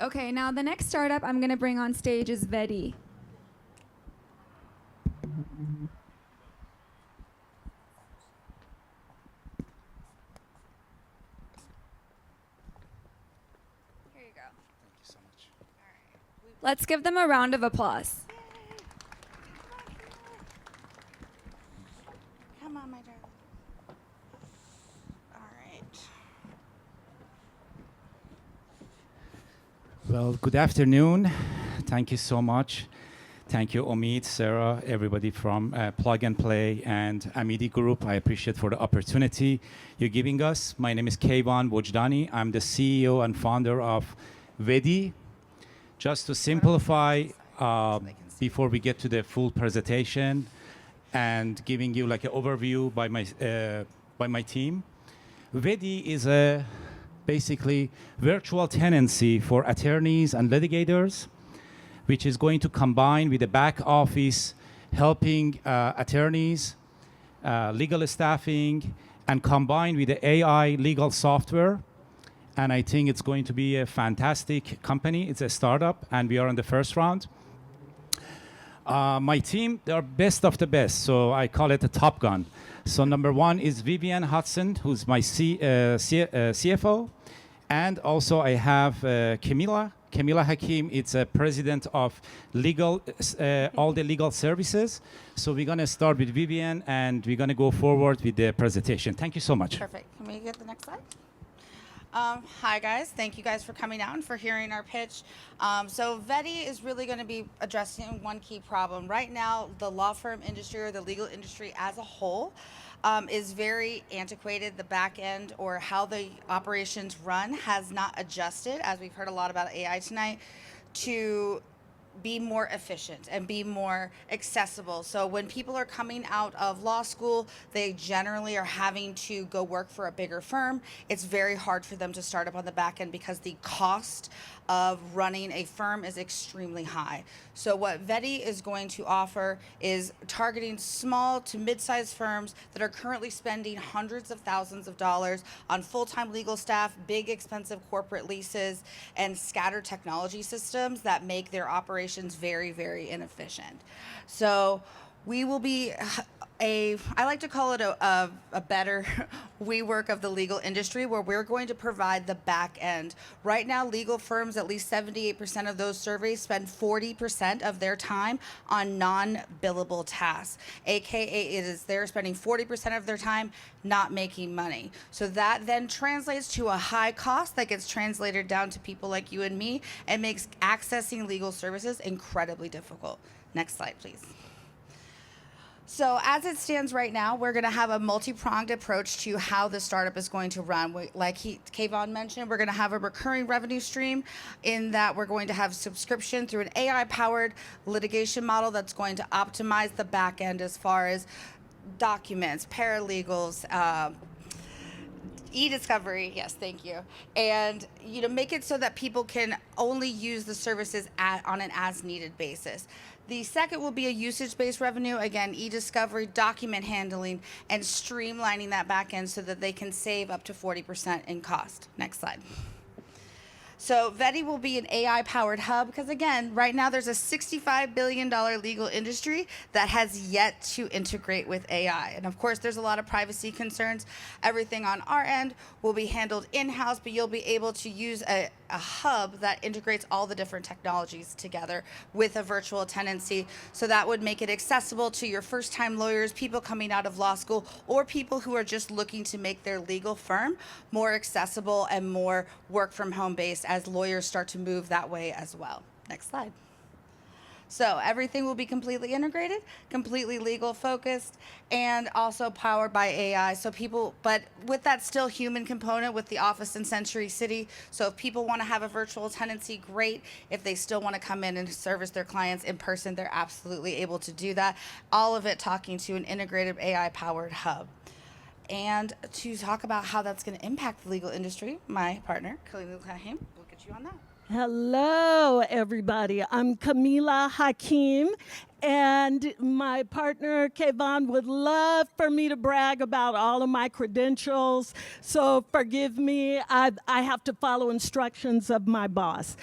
Okay, now the next startup I'm going to bring on stage is VEDY. Here you go. Thank you so much. Let's give them a round of applause. Come on, my darling. All right. Well, good afternoon. Thank you so much. Thank you, Omid, Sarah, everybody from Plug and Play and Amidi Group. I appreciate for the opportunity you're giving us. My name is Kayvan Wojdani. I'm the CEO and founder of VEDY. Just to simplify, before we get to the full presentation and giving you like an overview by my team, VEDY is a basically virtual tenancy for attorneys and litigators, which is going to combine with the back office, helping attorneys, legal staffing, and combine with the AI legal software. And I think it's going to be a fantastic company. It's a startup, and we are in the first round. My team, they are best of the best, so I call it a Top Gun. So number one is Vivian Hudson, who's my CFO. And also I have Camila Hakim. It's a president of legal, all the legal services. So we're going to start with Vivian, and we're going to go forward with the presentation. Thank you so much. Perfect. Can we get the next slide? Hi, guys. Thank you guys for coming out and for hearing our pitch. So VEDY is really going to be addressing one key problem. Right now, the law firm industry or the legal industry as a whole is very antiquated. The back end or how the operations run has not adjusted, as we've heard a lot about AI tonight, to be more efficient and be more accessible. So when people are coming out of law school, they generally are having to go work for a bigger firm. It's very hard for them to start up on the back end because the cost of running a firm is extremely high. So what VEDY is going to offer is targeting small to mid-sized firms that are currently spending hundreds of thousands of dollars on full-time legal staff, big expensive corporate leases, and scattered technology systems that make their operations very, very inefficient. So we will be I like to call it a better WeWork of the legal industry, where we're going to provide the back end. Right now, legal firms, at least 78% of those surveys, spend 40% of their time on non-billable tasks, aka they're spending 40% of their time not making money. So that then translates to a high cost that gets translated down to people like you and me and makes accessing legal services incredibly difficult. Next slide, please. So as it stands right now, we're going to have a multi-pronged approach to how the startup is going to run. Like Kayvon mentioned, we're going to have a recurring revenue stream in that we're going to have subscription through an AI-powered litigation model that's going to optimize the back end as far as documents, paralegals, e-discovery, yes, thank you. And make it so that people can only use the services on an as-needed basis. The second will be a usage-based revenue, again, e-discovery, document handling, and streamlining that back end so that they can save up to 40% in cost. Next slide. So VEDY will be an AI-powered hub because, again, right now there's a $65 billion legal industry that has yet to integrate with AI. And, of course, there's a lot of privacy concerns. Everything on our end will be handled in-house, but you'll be able to use a hub that integrates all the different technologies together with a virtual tenancy. So that would make it accessible to your first-time lawyers, people coming out of law school, or people who are just looking to make their legal firm more accessible and more work-from-home based as lawyers start to move that way as well. Next slide. So everything will be completely integrated, completely legal focused, and also powered by AI. So but with that still human component with the office in Century City. So if people want to have a virtual tenancy, great. If they still want to come in and service their clients in person, they're absolutely able to do that. All of it talking to an integrated AI-powered hub. And to talk about how that's going to impact the legal industry, my partner, Khalil Kahim, will get you on that. Hello, everybody. I'm Camila Hakim, And my partner, Kayvon, would love for me to brag about all of my credentials. So forgive me, I have to follow instructions of my boss.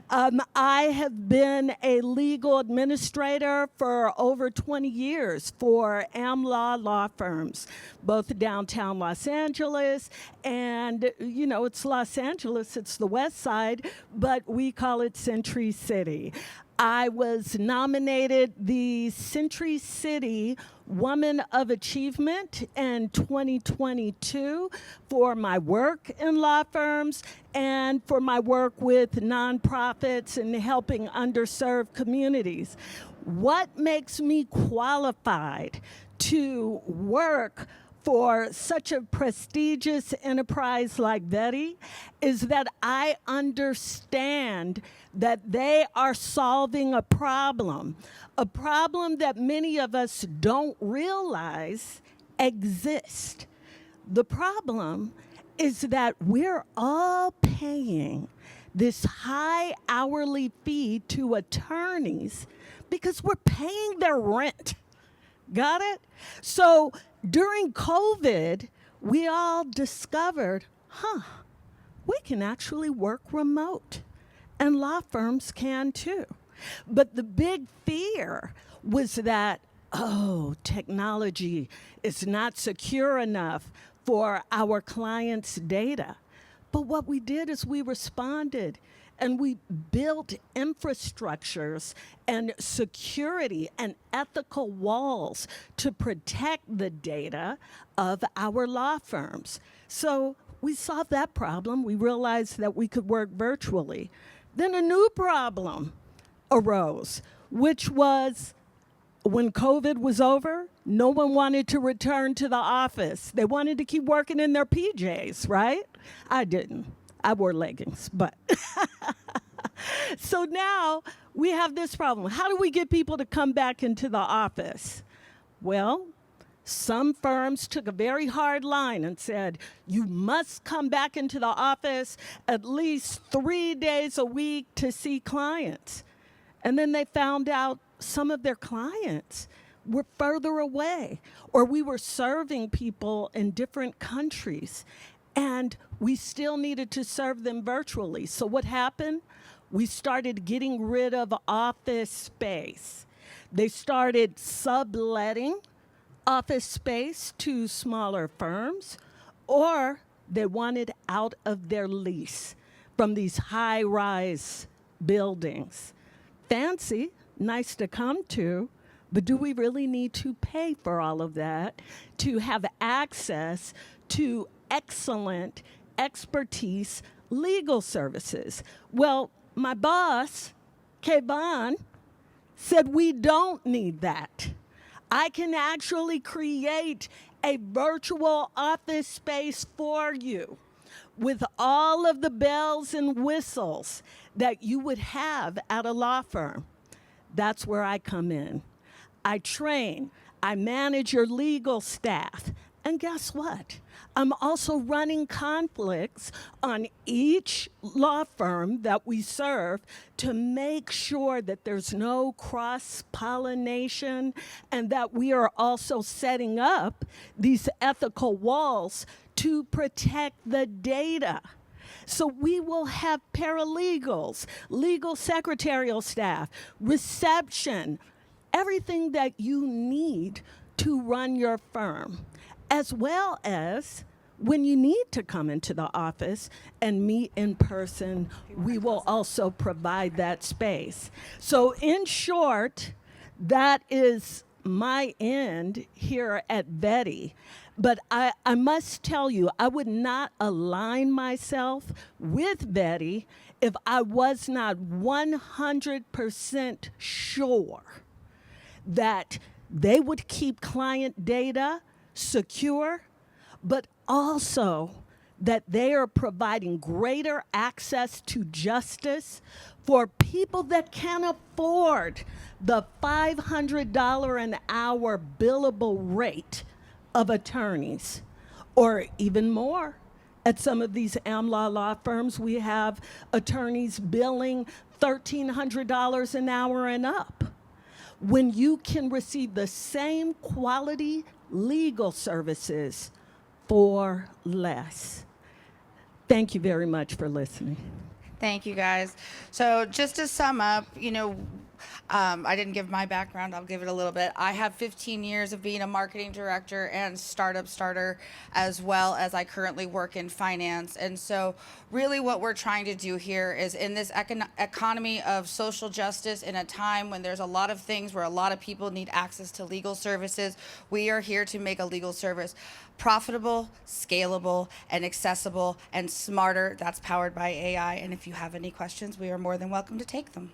I have been a legal administrator for over 20 years for AmLaw law firms, both downtown Los Angeles and, you know, it's Los Angeles, it's the West Side, but we call it Century City. I was nominated the Century City Woman of Achievement in 2022 for my work in law firms and for my work with nonprofits and helping underserved communities. What makes me qualified to work for such a prestigious enterprise like VEDY is that I understand that they are solving a problem that many of us don't realize exists. The problem is that we're all paying this high hourly fee to attorneys because we're paying their rent. Got it? So during COVID, we all discovered, we can actually work remote. And law firms can too. But the big fear was that, technology is not secure enough for our clients' data. But what we did is we responded and we built infrastructures and security and ethical walls to protect the data of our law firms. So we solved that problem. We realized that we could work virtually. Then a new problem arose, which was when COVID was over, no one wanted to return to the office. They wanted to keep working in their PJs, right? I didn't. I wore leggings, but. So now we have this problem. How do we get people to come back into the office? Well, some firms took a very hard line and said, you must come back into the office at least 3 days a week to see clients. And then they found out some of their clients were further away, or we were serving people in different countries, and we still needed to serve them virtually. So what happened? We started getting rid of office space. They started subletting office space to smaller firms, or they wanted out of their lease from these high-rise buildings. Fancy, nice to come to, but do we really need to pay for all of that to have access to excellent expertise legal services? Well, my boss, Kayvon, said we don't need that. I can actually create a virtual office space for you with all of the bells and whistles that you would have at a law firm. That's where I come in. I train, I manage your legal staff, and guess what? I'm also running conflicts on each law firm that we serve to make sure that there's no cross-pollination and that we are also setting up these ethical walls to protect the data. So we will have paralegals, legal secretarial staff, reception, everything that you need to run your firm, as well as when you need to come into the office and meet in person, we will also provide that space. So in short, that is my end here at VEDY. But I must tell you, I would not align myself with VEDY if I was not 100% sure that they would keep client data secure, but also that they are providing greater access to justice for people that can't afford the $500 an hour billable rate of attorneys, or even more. At some of these AmLaw law firms, we have attorneys billing $1,300 an hour and up. when you can receive the same quality legal services for less. Thank you very much for listening. Thank you, guys. So just to sum up, I didn't give my background. I'll give it a little bit. I have 15 years of being a marketing director and startup starter, as well as I currently work in finance. And so really what we're trying to do here is, in this economy of social justice, in a time when there's a lot of things where a lot of people need access to legal services, we are here to make a legal service profitable, scalable, and accessible and smarter. That's powered by AI. And if you have any questions, we are more than welcome to take them.